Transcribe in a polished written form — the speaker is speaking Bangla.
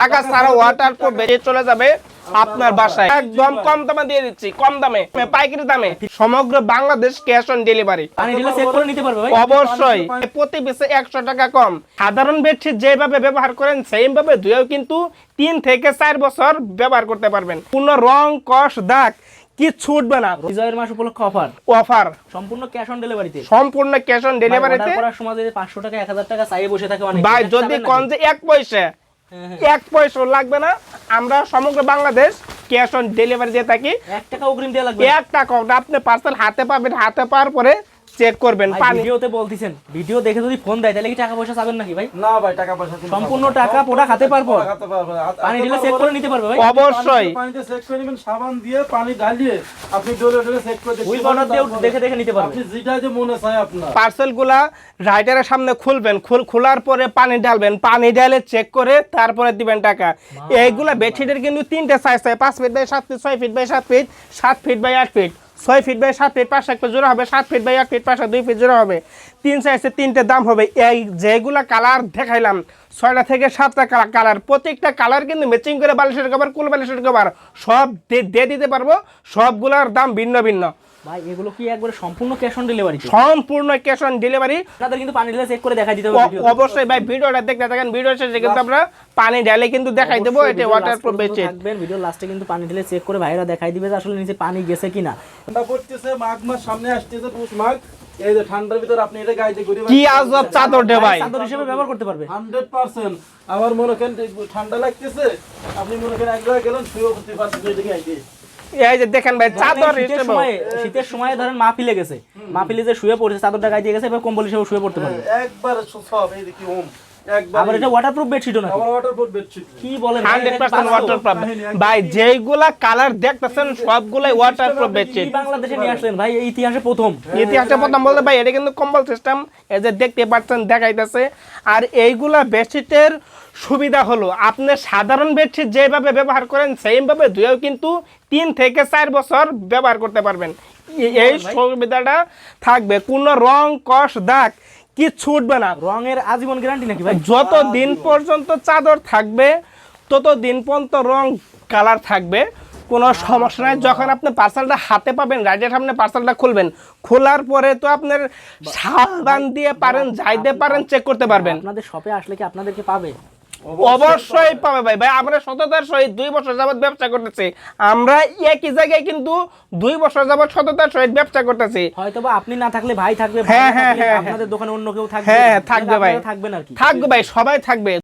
টাকা ছাড়া ওয়াটারপ্রুফ বেরিয়ে চলে যাবে আপনার বাসায় একদম কম দামে দিয়ে দিচ্ছি, কম দামে পাইকারি দামে সমগ্র বাংলাদেশ ক্যাশ অন ডেলিভারি। অবশ্যই প্রতি পিসে 100 টাকা কম। সাধারণ বেডশিট যেভাবে ব্যবহার করেন সেইম ভাবে ধুয়েও কিন্তু 3 থেকে 4 বছর ব্যবহার করতে পারবেন। কোনো রং কষ দাগ কি ছুটবে না। বিজয়ের মাস উপলক্ষে অফার সম্পূর্ণ ক্যাশ অন ডেলিভারিতে, সম্পূর্ণ ক্যাশ অন ডেলিভারিতে। অর্ডার করার সময় যদি 500 টাকা 1000 টাকা চাইয়ে বসে থাকে অনেক ভাই, যদি কোন যে 1 পয়সা লাগবে না, আমরা সমগ্র বাংলাদেশ ক্যাশ অন ডেলিভারি দিয়ে থাকি। 1 টাকা অগ্রিম দেয়া লাগবে। 1 টাকা আপনি পার্সেল হাতে পাবেন, হাতে পাওয়ার পরে চেক করবেন। ভিডিওতে বলতিছেন, ভিডিও দেখে যদি ফোন দেয় তাহলে কি টাকা পয়সা চাবেন নাকি ভাই? না ভাই, টাকা পয়সা সম্পূর্ণ টাকা পোড়া খাতে পারবো, পানি ঢেলে চেক করে নিতে পারবে ভাই। অবশ্যই পানিতে চেক করে নেবেন, সাবান দিয়ে পানি ঢালিয়ে আপনি ডলে ডলে চেক করে উই অর্ডার দিয়ে দেখে দেখে নিতে পারবেন। আপনি যেটা যে মনে চায় আপনার পার্সেলগুলা রাইডারের সামনে খুলবেন, খোলার পরে পানি ঢালবেন, পানি ঢালে চেক করে তারপরে দিবেন টাকা। এইগুলা বেডশিটের কিন্তু 3টে সাইজ হয়, 5 feet by 7 feet, 6 feet by 7 feet, 7 feet by 8 feet, 6 feet by 7 feet, 5 একটা জোড়া হবে, 7 ফিট বাই 8 ফিট, 5 2 ফিট জোড়া হবে। 3 সাইজে 3টে দাম হবে। এই যেগুলা কালার দেখাইলাম 6টা থেকে 7টা কালার, প্রত্যেকটা কালার কিন্তু ম্যাচিং করে বালিশের কভার, কুল বালিশের কভার সব দিয়ে দিতে পারবো। সবগুলোর দাম ভিন্ন ভিন্ন। ভাই এগুলো কি একবারে সম্পূর্ণ ক্যাশ অন ডেলিভারি? সম্পূর্ণ ক্যাশ অন ডেলিভারি। আপনাদের কিন্তু পানি ঢেলে চেক করে দেখাই দিতে হবে ভিডিও। অবশ্যই ভাই, ভিডিওটা দেখতে থাকেন, ভিডিও শেষে কিন্তু আমরা পানি ঢালে কিন্তু দেখাই দেব এটা ওয়াটারপ্রুফ বেডশিট। থাকবেন ভিডিও লাস্টে কিন্তু পানি ঢেলে চেক করে ভাইরা দেখাই দিবে যে আসলে নিচে পানি গেছে কিনা। ঠান্ডা পড়তেছে, মাঘ মাস সামনে আসতেছে, পৌষ মাঘ। এই যে ঠান্ডার ভিতর আপনি এটা গাইতে ঘুরে কি আজব চাদর রে ভাই, চাদর হিসেবে ব্যবহার করতে পারবে 100%। আমার মনে করেন ঠান্ডা লাগতেছে, আপনি মনে করেন এক জায়গায় গেলেন, শুয়ে করতে পারছেন এই দিকে আইতে। এই যে দেখেন ভাই, চাদর হিসেবে শীতের সময় ধরেন মাহফিলে গেছে, মাহফিলে যে শুয়ে পড়েছে চাদরটা গায়ে দিয়ে গেছে, এবার কম্বল হিসেবে শুয়ে পড়তে পারবে একবার সব এই দেখি ওম একবার। আবার এটা ওয়াটারপ্রুফ বেডশিটও নাকি? আবার ওয়াটারপ্রুফ বেডশিট। কি বলেন? 100% ওয়াটারপ্রুফ ভাই। যেগুলা কালার দেখতেছেন সবগুলাই ওয়াটারপ্রুফ বেডশিট। কি বাংলাদেশে নিয়ে আসলেন ভাই এই ইতিহাসে প্রথম? ইতিহাসে প্রথম বলতে ভাই, এটা কিন্তু কম্বল সিস্টেম, এই যে দেখতে পাচ্ছেন দেখাইতেছে। আর এইগুলা বেডশিটের সুবিধা হলো আপনি সাধারণ বেডশিট যেভাবে ব্যবহার করেন সেইম ভাবে ধুয়েও কিন্তু 3 থেকে 4 বছর ব্যবহার করতে পারবেন। এই সুবিধাটা থাকবে। কোনো রং কষ দাগ কি ছুটবে না। রঙের আজীবন গ্যারান্টি নাকি ভাই? যত দিন পর্যন্ত চাদর থাকবে তত দিন পর্যন্ত রং কালার থাকবে, কোনো সমস্যা নাই। যখন আপনি পার্সেলটা হাতে পাবেন, রাইডের সামনে পার্সেলটা খুলবেন, খোলার পরে তো আপনার সাবান দিয়ে পারেন, যাইতে পারেন, চেক করতে পারবেন। আপনাদের শপে আসলে কি আপনাদেরকে পাবে? অবশ্যই পাবে ভাই। ভাই আমরা সততার সহিত 2 বছর যাবত ব্যবসা করতেছি। আমরা একই জায়গায় কিন্তু 2 বছর যাবত সততার সহিত ব্যবসা করতেছি। হয়তোবা আপনি না থাকলে ভাই থাকবে, হ্যাঁ, হ্যাঁ, হ্যাঁ, আপনাদের দোকানে অন্য কেউ থাকবে। হ্যাঁ থাকবে ভাই, থাকবেন আর কি। থাকবে ভাই, সবাই থাকবে।